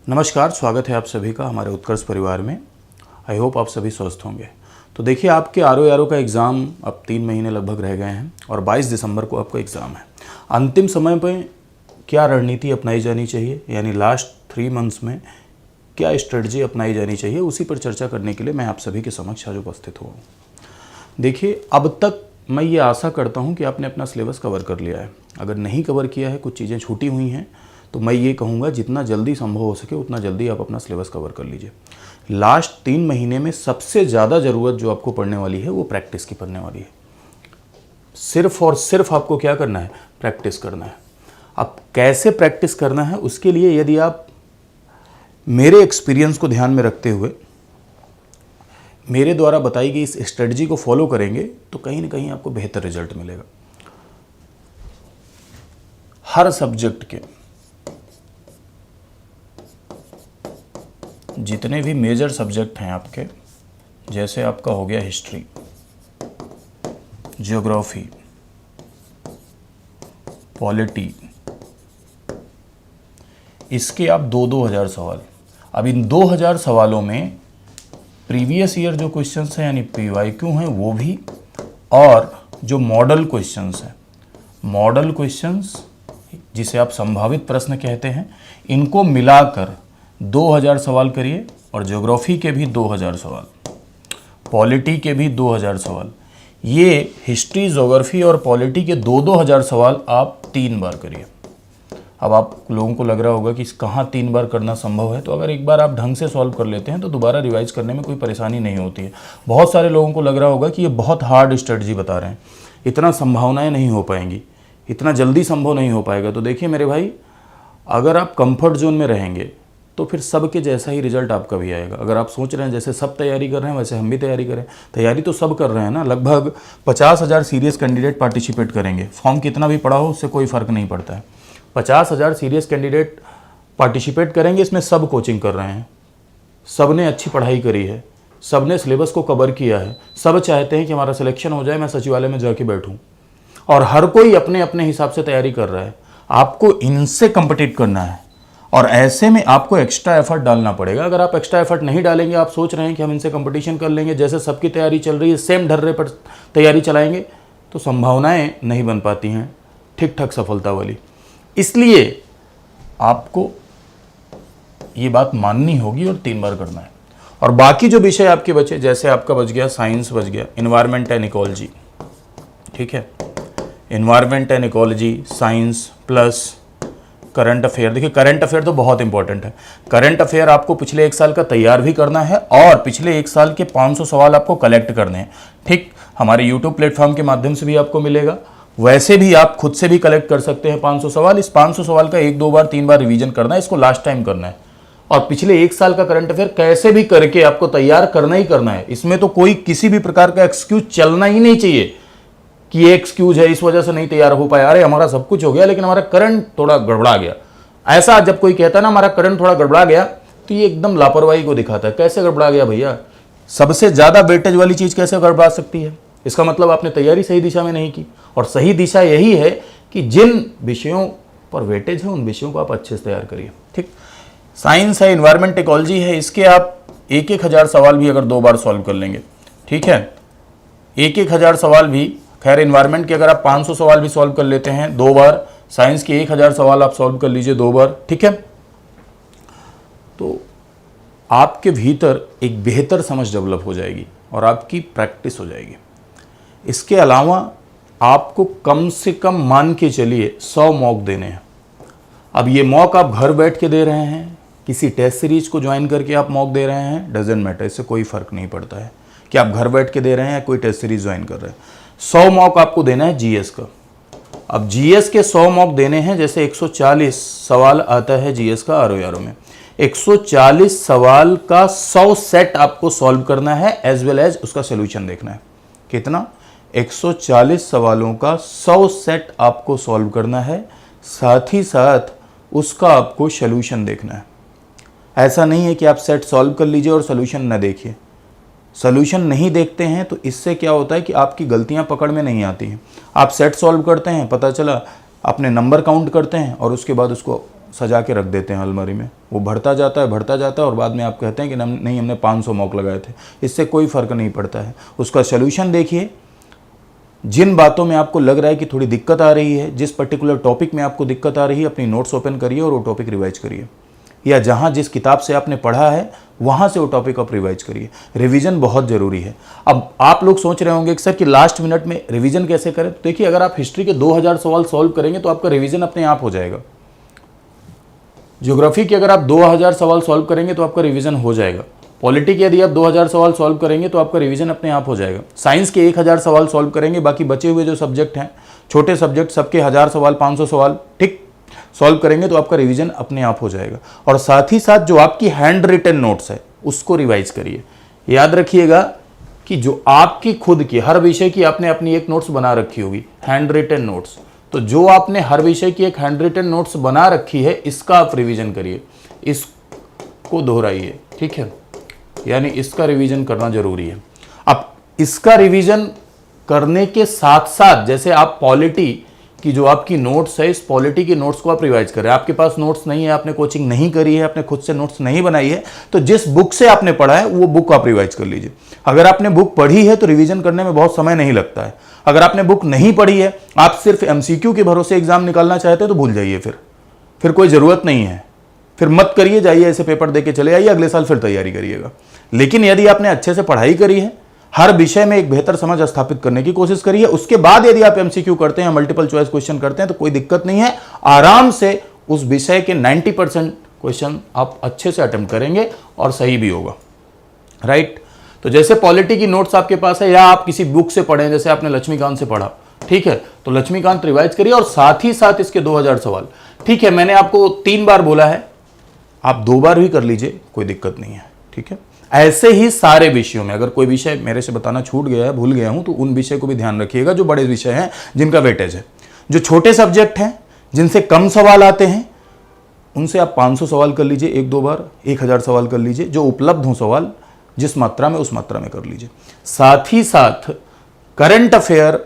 नमस्कार, स्वागत है आप सभी का हमारे उत्कर्ष परिवार में। आई होप आप सभी स्वस्थ होंगे। तो देखिए, आपके आरओ का एग्ज़ाम अब 3 महीने लगभग रह गए हैं और 22 दिसंबर को आपका एग्ज़ाम है। अंतिम समय पर क्या रणनीति अपनाई जानी चाहिए, यानी लास्ट 3 मंथ्स में क्या स्ट्रेटजी अपनाई जानी चाहिए, उसी पर चर्चा करने के लिए मैं आप सभी के समक्ष आज उपस्थित हुआ हूँ। देखिए, अब तक मैं ये आशा करता हूँ कि आपने अपना सिलेबस कवर कर लिया है। अगर नहीं कवर किया है, कुछ चीज़ें छूटी हुई हैं, तो मैं ये कहूँगा जितना जल्दी संभव हो सके उतना जल्दी आप अपना सिलेबस कवर कर लीजिए। लास्ट 3 महीने में सबसे ज़्यादा ज़रूरत जो आपको पड़ने वाली है वो प्रैक्टिस की पड़ने वाली है। सिर्फ और सिर्फ आपको क्या करना है? प्रैक्टिस करना है। अब कैसे प्रैक्टिस करना है, उसके लिए यदि आप मेरे एक्सपीरियंस को ध्यान में रखते हुए मेरे द्वारा बताई गई इस स्ट्रेटजी को फॉलो करेंगे तो कहीं ना कहीं आपको बेहतर रिजल्ट मिलेगा। हर सब्जेक्ट के जितने भी मेजर सब्जेक्ट हैं आपके, जैसे आपका हो गया हिस्ट्री, ज्योग्राफी, पॉलिटी, इसके आप 2-2 हज़ार सवाल। अब इन 2000 सवालों में प्रीवियस ईयर जो क्वेश्चंस हैं यानी पीवाईक्यू हैं वो भी, और जो मॉडल क्वेश्चंस हैं, मॉडल क्वेश्चंस जिसे आप संभावित प्रश्न कहते हैं, इनको मिलाकर 2000 सवाल करिए। और ज्योग्राफी के भी 2000 सवाल, पॉलिटी के भी 2000 सवाल। ये हिस्ट्री, ज्योग्राफी और पॉलिटी के 2-2 हज़ार सवाल आप 3 बार करिए। अब आप लोगों को लग रहा होगा कि कहाँ 3 बार करना संभव है, तो अगर एक बार आप ढंग से सॉल्व कर लेते हैं तो दोबारा रिवाइज करने में कोई परेशानी नहीं होती है। बहुत सारे लोगों को लग रहा होगा कि ये बहुत हार्ड स्ट्रेटजी बता रहे हैं, इतना संभावनाएं नहीं हो पाएंगी, इतना जल्दी संभव नहीं हो पाएगा। तो देखिए मेरे भाई, अगर आप कंफर्ट जोन में रहेंगे तो फिर सबके जैसा ही रिजल्ट आपका भी आएगा। अगर आप सोच रहे हैं जैसे सब तैयारी कर रहे हैं वैसे हम भी तैयारी करें, तैयारी तो सब कर रहे हैं ना। लगभग 50,000 सीरियस कैंडिडेट पार्टिसिपेट करेंगे। फॉर्म कितना भी पड़ा हो उससे कोई फ़र्क नहीं पड़ता है। 50,000 सीरियस कैंडिडेट पार्टिसिपेट करेंगे, इसमें सब कोचिंग कर रहे हैं, सब ने अच्छी पढ़ाई करी है, सब ने सिलेबस को कवर किया है, सब चाहते हैं कि हमारा सिलेक्शन हो जाए, मैं सचिवालय में जाके बैठूँ, और हर कोई अपने अपने हिसाब से तैयारी कर रहा है। आपको इनसे कम्पिटिट करना है और ऐसे में आपको एक्स्ट्रा एफर्ट डालना पड़ेगा। अगर आप एक्स्ट्रा एफर्ट नहीं डालेंगे, आप सोच रहे हैं कि हम इनसे कंपटीशन कर लेंगे, जैसे सबकी तैयारी चल रही है सेम ढर्रे पर तैयारी चलाएंगे, तो संभावनाएं नहीं बन पाती हैं ठीक ठाक सफलता वाली। इसलिए आपको ये बात माननी होगी और 3 बार करना है। और बाकी जो विषय आपके बचे, जैसे आपका बच गया साइंस, बच गया इन्वायरमेंट एंड इकोलॉजी, ठीक है, environment and ecology, science plus current affair. देखिए, करंट अफेयर तो बहुत इंपॉर्टेंट है। करंट अफेयर आपको पिछले 1 साल का तैयार भी करना है और पिछले 1 साल के 500 सवाल आपको कलेक्ट करने हैं। ठीक, हमारे यूट्यूब प्लेटफॉर्म के माध्यम से भी आपको मिलेगा, वैसे भी आप खुद से भी कलेक्ट कर सकते हैं 500 सवाल। इस 500 सवाल का 1-2 बार 3 बार रिवीजन करना है, इसको लास्ट टाइम करना है। और पिछले 1 साल का करंट अफेयर कैसे भी करके आपको तैयार करना ही करना है। इसमें तो कोई किसी भी प्रकार का एक्सक्यूज चलना ही नहीं चाहिए कि ये एक्सक्यूज है, इस वजह से नहीं तैयार हो पाया, अरे हमारा सब कुछ हो गया लेकिन हमारा करंट थोड़ा गड़बड़ा गया। ऐसा जब कोई कहता है ना हमारा करंट थोड़ा गड़बड़ा गया, तो ये एकदम लापरवाही को दिखाता है। कैसे गड़बड़ा गया भैया? सबसे ज़्यादा वेटेज वाली चीज़ कैसे गड़बड़ा सकती है? इसका मतलब आपने तैयारी सही दिशा में नहीं की। और सही दिशा यही है कि जिन विषयों पर वेटेज है उन विषयों को आप अच्छे से तैयार करिए। ठीक, साइंस है, इन्वायरमेंट इकोलॉजी है, इसके आप 1-1 हज़ार सवाल भी अगर 2 बार सॉल्व कर लेंगे, ठीक है, 1-1 हज़ार सवाल भी, खैर इन्वायरमेंट के अगर आप 500 सवाल भी सॉल्व कर लेते हैं 2 बार, साइंस के 1000 सवाल आप सॉल्व कर लीजिए 2 बार, ठीक है, तो आपके भीतर एक बेहतर समझ डेवलप हो जाएगी और आपकी प्रैक्टिस हो जाएगी। इसके अलावा आपको कम से कम मान के चलिए 100 मॉक देने हैं। अब ये मॉक आप घर बैठ के दे रहे हैं, किसी टेस्ट सीरीज को ज्वाइन करके आप मॉक दे रहे हैं, डजेंट मैटर, इससे कोई फ़र्क नहीं पड़ता है कि आप घर बैठ के दे रहे हैं या कोई टेस्ट सीरीज ज्वाइन कर रहे हैं। 100 मॉक आपको देना है जीएस का। अब जीएस के 100 मॉक देने हैं, जैसे 140 सवाल आता है जीएस का आरओ में, 140 सवाल का 100 सेट आपको सॉल्व करना है, एज वेल एज उसका सोल्यूशन देखना है। कितना? 140 सवालों का 100 सेट आपको सॉल्व करना है, साथ ही साथ उसका आपको सोल्यूशन देखना है। ऐसा नहीं है कि आप सेट सॉल्व कर लीजिए और सोल्यूशन न देखिए। सोल्यूशन नहीं देखते हैं तो इससे क्या होता है कि आपकी गलतियां पकड़ में नहीं आती हैं। आप सेट सॉल्व करते हैं, पता चला आपने नंबर काउंट करते हैं और उसके बाद उसको सजा के रख देते हैं अलमारी में, वो बढ़ता जाता है और बाद में आप कहते हैं कि नहीं हमने 500 मॉक लगाए थे। इससे कोई फ़र्क नहीं पड़ता है। उसका सलूशन देखिए, जिन बातों में आपको लग रहा है कि थोड़ी दिक्कत आ रही है, जिस पर्टिकुलर टॉपिक में आपको दिक्कत आ रही है, अपनी नोट्स ओपन करिए और वो टॉपिक रिवाइज करिए, या जहाँ जिस किताब से आपने पढ़ा है वहाँ से वो टॉपिक आप रिवाइज करिए। रिवीजन बहुत ज़रूरी है। अब आप लोग सोच रहे होंगे कि सर कि लास्ट मिनट में रिवीजन कैसे करें। तो देखिए, अगर आप हिस्ट्री के 2000 सवाल सॉल्व करेंगे तो आपका रिवीजन अपने आप हो जाएगा। ज्योग्राफी के अगर आप 2000 सवाल सॉल्व करेंगे तो आपका रिवीजन हो जाएगा। पॉलिटी के यदि आप 2000 सवाल सॉल्व करेंगे तो आपका रिवीजन अपने आप हो जाएगा। साइंस के 1000 सवाल सॉल्व करेंगे, बाकी बचे हुए जो सब्जेक्ट हैं, छोटे सब्जेक्ट, सबके 1000 सवाल 500 सवाल ठीक सॉल्व करेंगे तो आपका रिवीजन अपने आप हो जाएगा। और साथ ही साथ जो आपकी हैंड रिटन नोट्स है उसको रिवाइज करिए। याद रखिएगा कि जो आपकी खुद की हर विषय की आपने अपनी एक नोट्स बना रखी होगी, हैंड रिटन नोट्स, तो जो आपने हर विषय की एक हैंड रिटन नोट्स बना रखी है इसका आप रिवीजन करिए, इसको दोहराइए, ठीक है। यानी इसका रिवीजन करना जरूरी है। अब इसका रिवीजन करने के साथ साथ जैसे आप पॉलिटी की जो आपकी नोट्स है, इस पॉलिटी की नोट्स को आप रिवाइज करें। आपके पास नोट्स नहीं है, आपने कोचिंग नहीं करी है, आपने खुद से नोट्स नहीं बनाई है, तो जिस बुक से आपने पढ़ा है वो बुक आप रिवाइज कर लीजिए। अगर आपने बुक पढ़ी है तो रिवीजन करने में बहुत समय नहीं लगता है। अगर आपने बुक नहीं पढ़ी है, आप सिर्फ एमसीक्यू के भरोसे एग्जाम निकालना चाहते हैं तो भूल जाइए, फिर कोई ज़रूरत नहीं है, फिर मत करिए, जाइए ऐसे पेपर दे के चले आइए, अगले साल फिर तैयारी करिएगा। लेकिन यदि आपने अच्छे से पढ़ाई करी है, हर विषय में एक बेहतर समझ स्थापित करने की कोशिश करिए, उसके बाद यदि आप एमसीक्यू करते हैं, मल्टीपल चॉइस क्वेश्चन करते हैं तो कोई दिक्कत नहीं है। आराम से उस विषय के 90% क्वेश्चन आप अच्छे से अटेम्प्ट करेंगे और सही भी होगा, राइट। तो जैसे पॉलिटी की नोट्स आपके पास है या आप किसी बुक से पढ़ें, जैसे आपने लक्ष्मीकांत से पढ़ा, ठीक है, तो लक्ष्मीकांत रिवाइज करिए और साथ ही साथ इसके 2000 सवाल, ठीक है। मैंने आपको 3 बार बोला है, आप 2 बार भी कर लीजिए, कोई दिक्कत नहीं है, ठीक है। ऐसे ही सारे विषयों में, अगर कोई विषय मेरे से बताना छूट गया है, भूल गया हूं, तो उन विषय को भी ध्यान रखिएगा जो बड़े विषय हैं, जिनका वेटेज है। जो छोटे सब्जेक्ट हैं, जिनसे कम सवाल आते हैं, उनसे आप 500 सवाल कर लीजिए 1-2 बार, 1000 सवाल कर लीजिए, जो उपलब्ध हो सवाल जिस मात्रा में, उस मात्रा में कर लीजिए। साथ ही साथ करंट अफेयर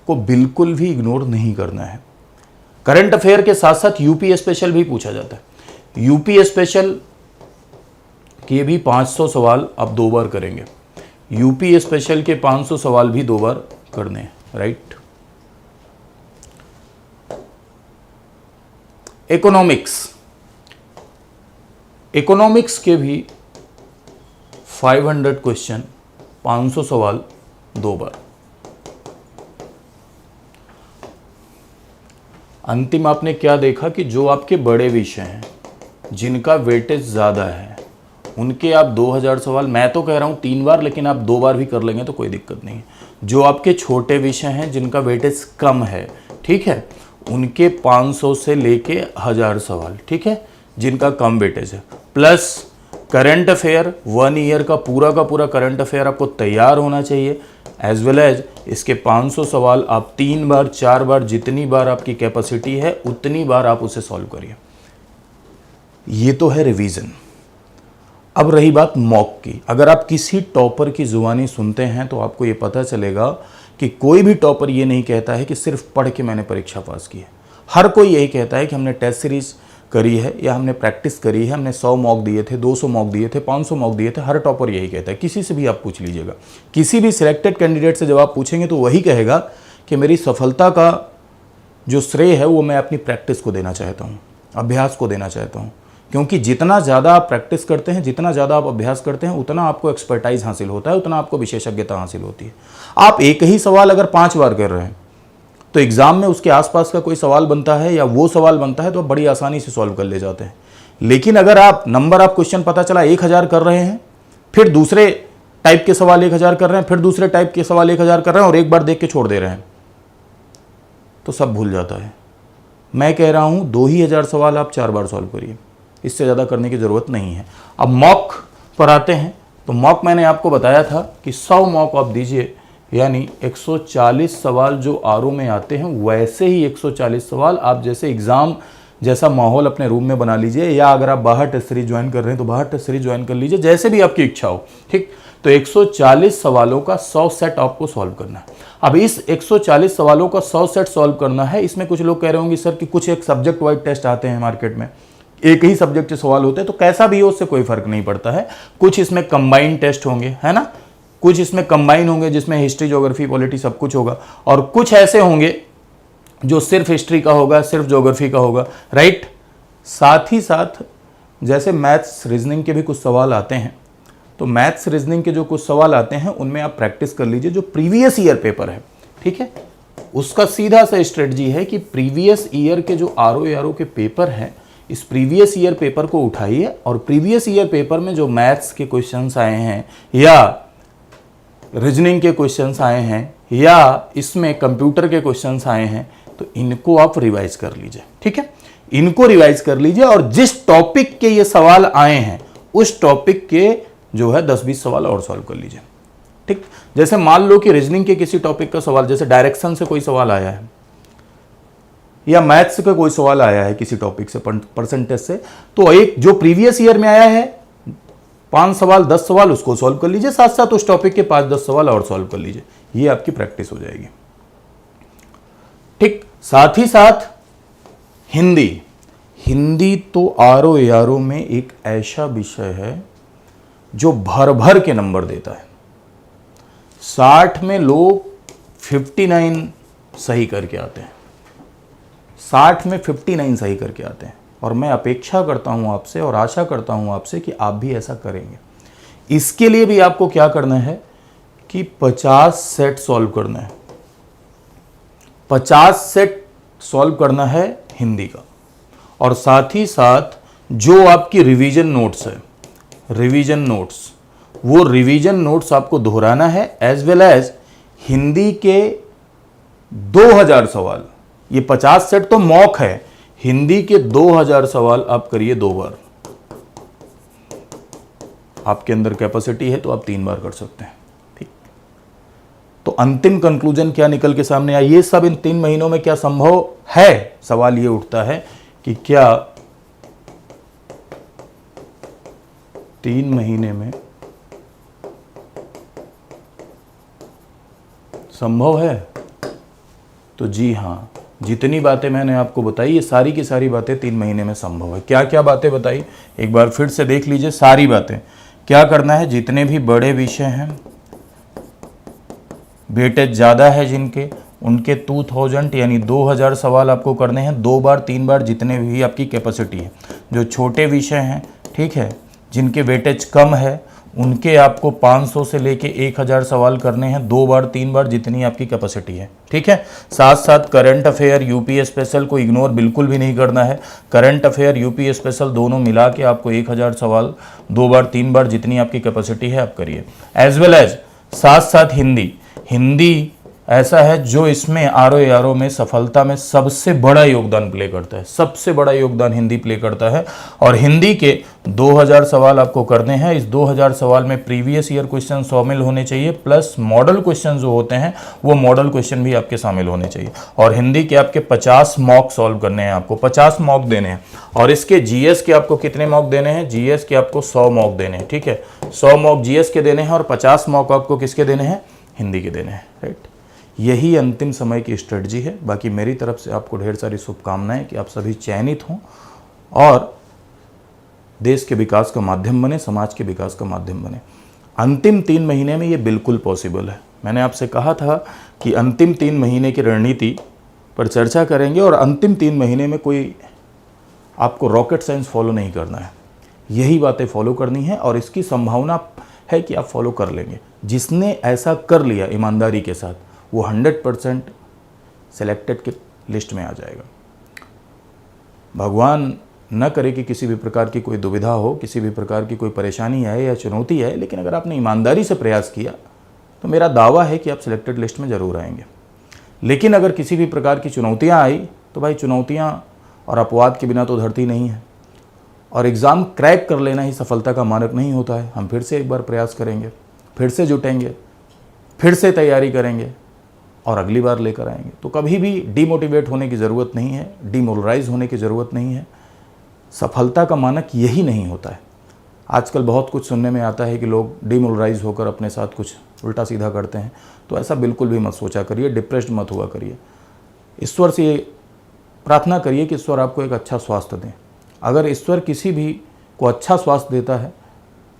को बिल्कुल भी इग्नोर नहीं करना है। करंट अफेयर के साथ साथ यूपी स्पेशल भी पूछा जाता है। यूपी स्पेशल के भी 500 सवाल आप 2 बार करेंगे। यूपी स्पेशल के 500 सवाल भी 2 बार करने हैं, राइट। इकोनॉमिक्स के भी 500 क्वेश्चन, 500 सवाल 2 बार। अंतिम आपने क्या देखा कि जो आपके बड़े विषय हैं, जिनका वेटेज ज़्यादा है, उनके आप 2000 सवाल, मैं तो कह रहा हूँ 3 बार, लेकिन आप 2 बार भी कर लेंगे तो कोई दिक्कत नहीं है। जो आपके छोटे विषय हैं, जिनका वेटेज कम है, ठीक है, उनके 500 से लेके 1000 सवाल, ठीक है, जिनका कम वेटेज है। प्लस करंट अफेयर, 1 ईयर का पूरा करंट अफेयर आपको तैयार होना चाहिए। एज वेल एज इसके 500 सवाल आप 3 बार 4 बार, जितनी बार आपकी कैपेसिटी है उतनी बार आप उसे सॉल्व करिए। ये तो है रिवीजन। अब रही बात मॉक की। अगर आप किसी टॉपर की जुबानी सुनते हैं तो आपको ये पता चलेगा कि कोई भी टॉपर ये नहीं कहता है कि सिर्फ पढ़ के मैंने परीक्षा पास की है। हर कोई यही कहता है कि हमने टेस्ट सीरीज करी है या हमने प्रैक्टिस करी है, हमने 100 मॉक दिए थे, 200 मॉक दिए थे, 500 मॉक दिए थे। हर टॉपर यही कहता है। किसी से भी आप पूछ लीजिएगा, किसी भी सिलेक्टेड कैंडिडेट से जब आप पूछेंगे तो वही कहेगा कि मेरी सफलता का जो श्रेय है वो मैं अपनी प्रैक्टिस को देना चाहता हूँ, अभ्यास को देना चाहता हूँ। क्योंकि जितना ज़्यादा आप प्रैक्टिस करते हैं, जितना ज़्यादा आप अभ्यास करते हैं, उतना आपको एक्सपर्टाइज हासिल होता है, उतना आपको विशेषज्ञता हासिल होती है। आप एक ही सवाल अगर 5 बार कर रहे हैं तो एग्ज़ाम में उसके आसपास का कोई सवाल बनता है या वो सवाल बनता है तो आप बड़ी आसानी से सॉल्व कर ले जाते हैं। लेकिन अगर आप क्वेश्चन पता चला 1000 कर रहे हैं, फिर दूसरे टाइप के सवाल 1000 कर रहे हैं, फिर दूसरे टाइप के सवाल 1000 कर रहे हैं और एक बार देख के छोड़ दे रहे हैं, तो सब भूल जाता है। मैं कह रहा हूँ 2000 सवाल आप 4 बार सॉल्व करिए, इससे ज़्यादा करने की ज़रूरत नहीं है। अब मॉक पर आते हैं, तो मॉक मैंने आपको बताया था कि 100 मॉक आप दीजिए, यानी 140 सवाल जो आरओ में आते हैं वैसे ही 140 सवाल आप जैसे एग्ज़ाम जैसा माहौल अपने रूम में बना लीजिए, या अगर आप बाहर टेस्ट सीरीज ज्वाइन कर रहे हैं तो बाहर टेस्ट सीरीज ज्वाइन कर लीजिए, जैसे भी आपकी इच्छा हो, ठीक। तो 140 सवालों का 100 सेट आपको सॉल्व करना है। अब इस 140 सवालों का 100 सेट सॉल्व करना है। इसमें कुछ लोग कह रहे होंगे सर कि कुछ एक सब्जेक्ट वाइज टेस्ट आते हैं मार्केट में, एक ही सब्जेक्ट से सवाल होते हैं, तो कैसा भी हो उससे कोई फर्क नहीं पड़ता है। कुछ इसमें कंबाइंड टेस्ट होंगे, है ना, कुछ इसमें कंबाइन होंगे जिसमें हिस्ट्री, ज्योग्राफी, पॉलिटी सब कुछ होगा, और कुछ ऐसे होंगे जो सिर्फ हिस्ट्री का होगा, सिर्फ ज्योग्राफी का होगा, राइट। साथ ही साथ जैसे मैथ्स रीजनिंग के भी कुछ सवाल आते हैं, तो मैथ्स रीजनिंग के जो कुछ सवाल आते हैं उनमें आप प्रैक्टिस कर लीजिए जो प्रीवियस ईयर पेपर है, ठीक है। उसका सीधा सा स्ट्रेटजी है कि प्रीवियस ईयर के जो आरओ के पेपर हैं, इस प्रीवियस ईयर पेपर को उठाइए और प्रीवियस ईयर पेपर में जो मैथ्स के क्वेश्चंस आए हैं या रीजनिंग के क्वेश्चंस आए हैं या इसमें कंप्यूटर के क्वेश्चंस आए हैं, तो इनको आप रिवाइज कर लीजिए, ठीक है। इनको रिवाइज कर लीजिए और जिस टॉपिक के ये सवाल आए हैं उस टॉपिक के जो है 10-20 सवाल और सॉल्व कर लीजिए, ठीक। जैसे मान लो कि रीजनिंग के किसी टॉपिक का सवाल, जैसे डायरेक्शन से कोई सवाल आया है या मैथ्स का कोई सवाल आया है किसी टॉपिक से, परसेंटेज से, तो एक जो प्रीवियस ईयर में आया है 5 सवाल 10 सवाल उसको सॉल्व कर लीजिए, साथ साथ उस टॉपिक के 5-10 सवाल और सॉल्व कर लीजिए, ये आपकी प्रैक्टिस हो जाएगी, ठीक। साथ ही साथ हिंदी तो आरओ में एक ऐसा विषय है जो भर भर के नंबर देता है। 60 में लोग 59 सही करके आते हैं, 60 में 59 सही करके आते हैं, और मैं अपेक्षा करता हूं आपसे और आशा करता हूं आपसे कि आप भी ऐसा करेंगे। इसके लिए भी आपको क्या करना है कि 50 सेट सॉल्व करना है, 50 सेट सॉल्व करना है हिंदी का, और साथ ही साथ जो आपकी रिवीजन नोट्स है, रिवीजन नोट्स, वो रिवीजन नोट्स आपको दोहराना है, एज वेल एज हिंदी के 2000 सवाल, ये 50 सेट तो मॉक है, हिंदी के 2000 सवाल आप करिए 2 बार। आपके अंदर कैपेसिटी है तो आप 3 बार कर सकते हैं, ठीक। तो अंतिम कंक्लूजन क्या निकल के सामने आया, ये सब इन 3 महीनों में क्या संभव है? सवाल ये उठता है कि क्या 3 महीने में संभव है? तो जी हाँ, जितनी बातें मैंने आपको बताई, ये सारी की सारी बातें 3 महीने में संभव है। क्या क्या बातें बताई, एक बार फिर से देख लीजिए सारी बातें। क्या करना है, जितने भी बड़े विषय हैं, वेटेज ज़्यादा है जिनके, उनके 2000 यानी 2000 सवाल आपको करने हैं 2 बार 3 बार, जितने भी आपकी कैपेसिटी है। जो छोटे विषय हैं, ठीक है, जिनके वेटेज कम है, उनके आपको 500 से लेके 1000 सवाल करने हैं 2 बार 3 बार, जितनी आपकी कैपेसिटी है, ठीक है। साथ साथ करंट अफेयर, यूपी स्पेशल को इग्नोर बिल्कुल भी नहीं करना है। करंट अफेयर, यूपी स्पेशल दोनों मिला के आपको 1000 सवाल 2 बार 3 बार, जितनी आपकी कैपेसिटी है आप करिए। एज वेल एज साथ साथ हिंदी ऐसा है जो इसमें आरओ में सफलता में सबसे बड़ा योगदान प्ले करता है, सबसे बड़ा योगदान हिंदी प्ले करता है। और हिंदी के 2000 सवाल आपको करने हैं। इस 2000 सवाल में प्रीवियस ईयर क्वेश्चन शामिल होने चाहिए, प्लस मॉडल क्वेश्चन जो होते हैं वो मॉडल क्वेश्चन भी आपके शामिल होने चाहिए। और हिंदी के आपके 50 मॉक सॉल्व करने हैं, आपको 50 मॉक देने हैं। और इसके जीएस के आपको कितने मॉक देने हैं? जीएस के आपको 100 मॉक देने हैं, ठीक है। 100 मॉक जीएस के देने हैं और 50 मॉक आपको किसके देने हैं? हिंदी के देने हैं, राइट। यही अंतिम समय की स्ट्रेटजी है। बाकी मेरी तरफ से आपको ढेर सारी शुभकामनाएं कि आप सभी चयनित हों और देश के विकास का माध्यम बने, समाज के विकास का माध्यम बने। अंतिम 3 महीने में ये बिल्कुल पॉसिबल है। मैंने आपसे कहा था कि अंतिम 3 महीने की रणनीति पर चर्चा करेंगे, और अंतिम 3 महीने में कोई आपको रॉकेट साइंस फॉलो नहीं करना है, यही बातें फॉलो करनी है, और इसकी संभावना है कि आप फॉलो कर लेंगे। जिसने ऐसा कर लिया ईमानदारी के साथ, वो 100% सेलेक्टेड के लिस्ट में आ जाएगा। भगवान न करे कि किसी भी प्रकार की कोई दुविधा हो, किसी भी प्रकार की कोई परेशानी आए या चुनौती आए, लेकिन अगर आपने ईमानदारी से प्रयास किया तो मेरा दावा है कि आप सिलेक्टेड लिस्ट में ज़रूर आएंगे। लेकिन अगर किसी भी प्रकार की चुनौतियाँ आई तो भाई, चुनौतियाँ और अपवाद के बिना तो धरती नहीं है, और एग्ज़ाम क्रैक कर लेना ही सफलता का मानक नहीं होता है। हम फिर से एक बार प्रयास करेंगे, फिर से जुटेंगे, फिर से तैयारी करेंगे और अगली बार लेकर आएंगे। तो कभी भी डीमोटिवेट होने की ज़रूरत नहीं है, डीमोरलाइज होने की ज़रूरत नहीं है। सफलता का मानक यही नहीं होता है। आजकल बहुत कुछ सुनने में आता है कि लोग डीमोरलाइज होकर अपने साथ कुछ उल्टा सीधा करते हैं, तो ऐसा बिल्कुल भी मत सोचा करिए, डिप्रेस्ड मत हुआ करिए। ईश्वर से ये प्रार्थना करिए कि ईश्वर आपको एक अच्छा स्वास्थ्य दें, अगर ईश्वर किसी भी को अच्छा स्वास्थ्य देता है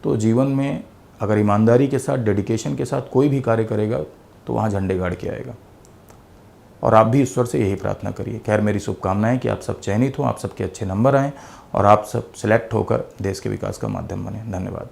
तो जीवन में अगर ईमानदारी के साथ, डेडिकेशन के साथ कोई भी कार्य करेगा तो वहाँ झंडे गाड़ के आएगा। और आप भी ईश्वर से यही प्रार्थना करिए। खैर, मेरी शुभकामनाएं कि आप सब चयनित हों, आप सबके अच्छे नंबर आएँ और आप सब सिलेक्ट होकर देश के विकास का माध्यम बने। धन्यवाद।